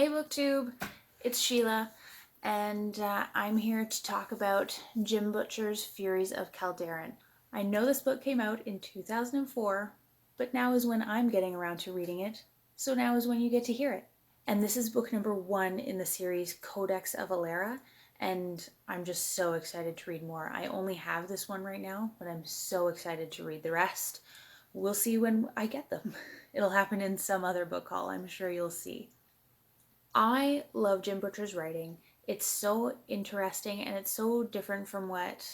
Hey BookTube, it's Sheila, and I'm here to talk about Jim Butcher's Furies of Calderon. I know this book came out in 2004, but now is when I'm getting around to reading it, so now is when you get to hear it. And this is book number 1 in the series Codex of Alera, and I'm just so excited to read more. I only have this one right now, but I'm so excited to read the rest. We'll see when I get them. It'll happen in some other book haul, I'm sure you'll see. I love Jim Butcher's writing. It's so interesting and it's so different from what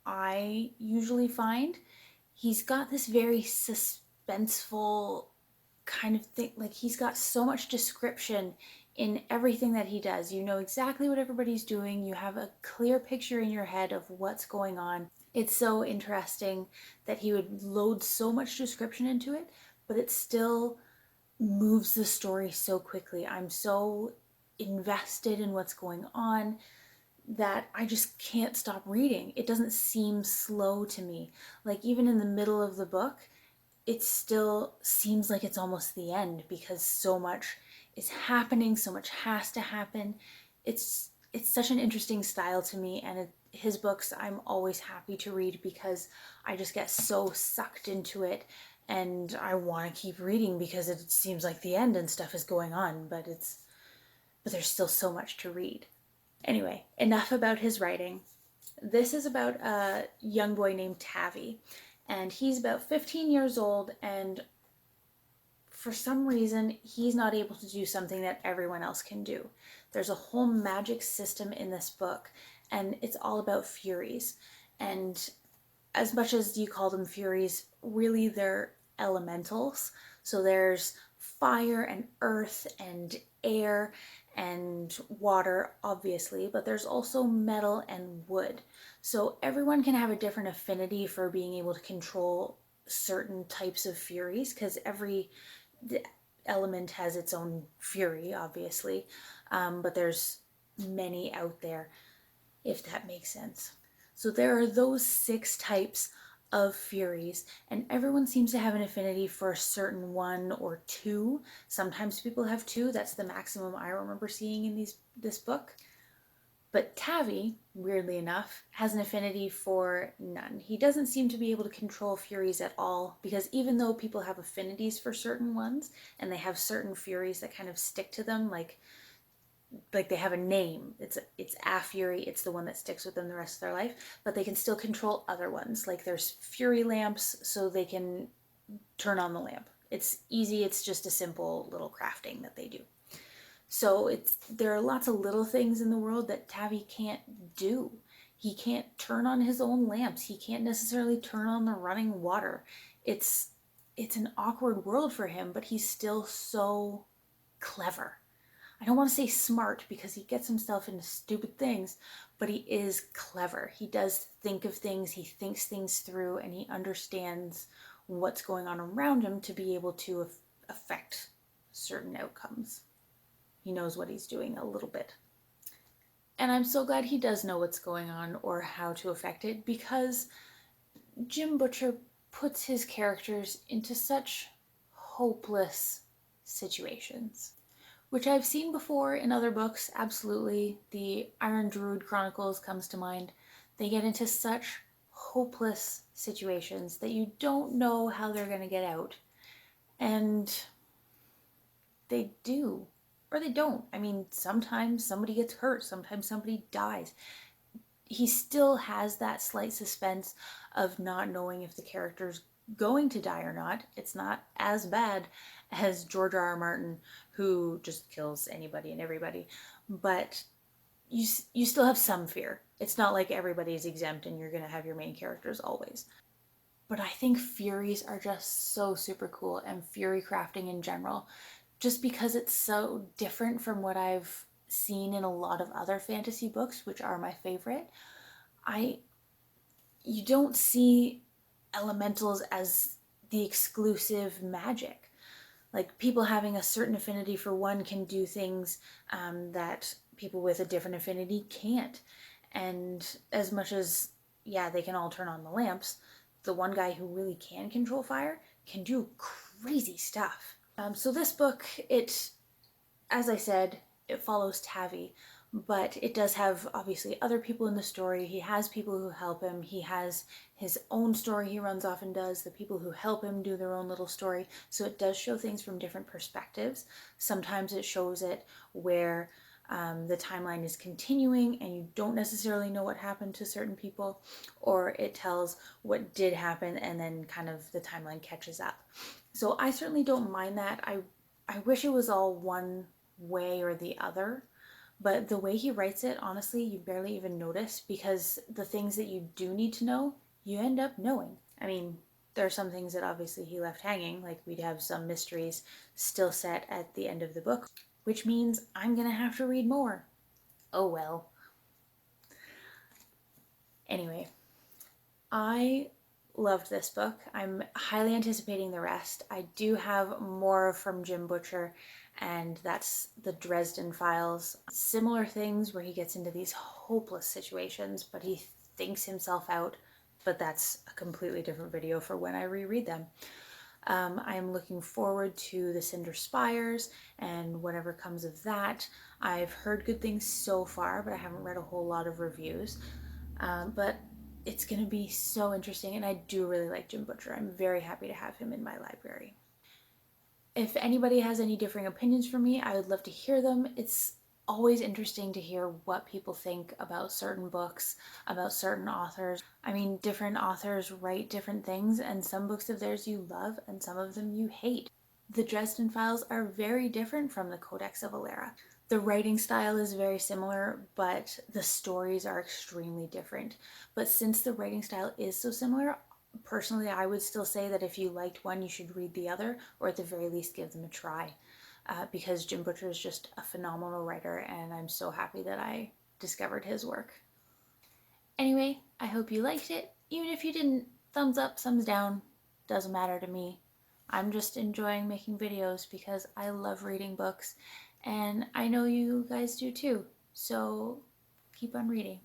I usually find. He's got this very suspenseful kind of thing. Like, he's got so much description in everything that he does. You know exactly what everybody's doing. You have a clear picture in your head of what's going on. It's so interesting that he would load so much description into it, but it still moves the story so quickly. I'm so invested in what's going on that I just can't stop reading. It doesn't seem slow to me. Like, even in the middle of the book, it still seems like it's almost the end because so much is happening, so much has to happen. It's such an interesting style to me, and his books I'm always happy to read because I just get so sucked into it and I want to keep reading because it seems like the end and stuff is going on, but there's still so much to read. Anyway, enough about his writing. This is about a young boy named Tavi, and he's about 15 years old, and for some reason he's not able to do something that everyone else can do. There's a whole magic system in this book, and it's all about Furies. And as much as you call them Furies, really they're elementals. So there's fire and earth and air and water, obviously, but there's also metal and wood. So everyone can have a different affinity for being able to control certain types of Furies, because every element has its own Fury, obviously, but there's many out there, if that makes sense. So there are those 6 types of Furies, and everyone seems to have an affinity for a certain one or 2. Sometimes people have 2. That's the maximum I remember seeing in this book. But Tavi, weirdly enough, has an affinity for none. He doesn't seem to be able to control Furies at all, because even though people have affinities for certain ones, and they have certain Furies that kind of stick to them, like they have a name. It's a Fury. It's the one that sticks with them the rest of their life. But they can still control other ones. Like, there's Fury lamps, so they can turn on the lamp. It's easy. It's just a simple little crafting that they do. So there are lots of little things in the world that Tavi can't do. He can't turn on his own lamps. He can't necessarily turn on the running water. It's an awkward world for him, but he's still so clever. I don't want to say smart because he gets himself into stupid things, but he is clever. He does think of things, he thinks things through, and he understands what's going on around him to be able to affect certain outcomes. He knows what he's doing a little bit. And I'm so glad he does know what's going on or how to affect it, because Jim Butcher puts his characters into such hopeless situations, which I've seen before in other books, absolutely. The Iron Druid Chronicles comes to mind. They get into such hopeless situations that you don't know how they're going to get out. And they do. Or they don't. I mean, sometimes somebody gets hurt, sometimes somebody dies. He still has that slight suspense of not knowing if the character's going to die or not. It's not as bad as George R.R. Martin, who just kills anybody and everybody, but you still have some fear. It's not like everybody's exempt and you're going to have your main characters always. But I think Furies are just so super cool, and Fury crafting in general, just because it's so different from what I've seen in a lot of other fantasy books, which are my favorite. You don't see elementals as the exclusive magic. Like, people having a certain affinity for one can do things that people with a different affinity can't. And as much as, yeah, they can all turn on the lamps, the one guy who really can control fire can do crazy stuff. So this book, as I said, it follows Tavi, but it does have obviously other people in the story. He has people who help him. He has his own story he runs off and does. The people who help him do their own little story. So it does show things from different perspectives. Sometimes it shows it where the timeline is continuing and you don't necessarily know what happened to certain people, or it tells what did happen and then kind of the timeline catches up. So I certainly don't mind that. I wish it was all one way or the other, but the way he writes it, honestly, you barely even notice because the things that you do need to know, you end up knowing. I mean, there are some things that obviously he left hanging, like we'd have some mysteries still set at the end of the book, which means I'm gonna have to read more. Oh well. Anyway, I loved this book. I'm highly anticipating the rest. I do have more from Jim Butcher, and that's the Dresden Files. Similar things where he gets into these hopeless situations, but he thinks himself out, but that's a completely different video for when I reread them. I'm looking forward to the Cinder Spires and whatever comes of that. I've heard good things so far, but I haven't read a whole lot of reviews. But it's going to be so interesting, and I do really like Jim Butcher. I'm very happy to have him in my library. If anybody has any differing opinions from me, I would love to hear them. It's always interesting to hear what people think about certain books, about certain authors. I mean, different authors write different things, and some books of theirs you love and some of them you hate. The Dresden Files are very different from the Codex of Alera. The writing style is very similar, but the stories are extremely different. But since the writing style is so similar, personally, I would still say that if you liked one, you should read the other, or at the very least give them a try. Because Jim Butcher is just a phenomenal writer, and I'm so happy that I discovered his work. Anyway, I hope you liked it. Even if you didn't, thumbs up, thumbs down, doesn't matter to me. I'm just enjoying making videos because I love reading books, and I know you guys do too. So keep on reading.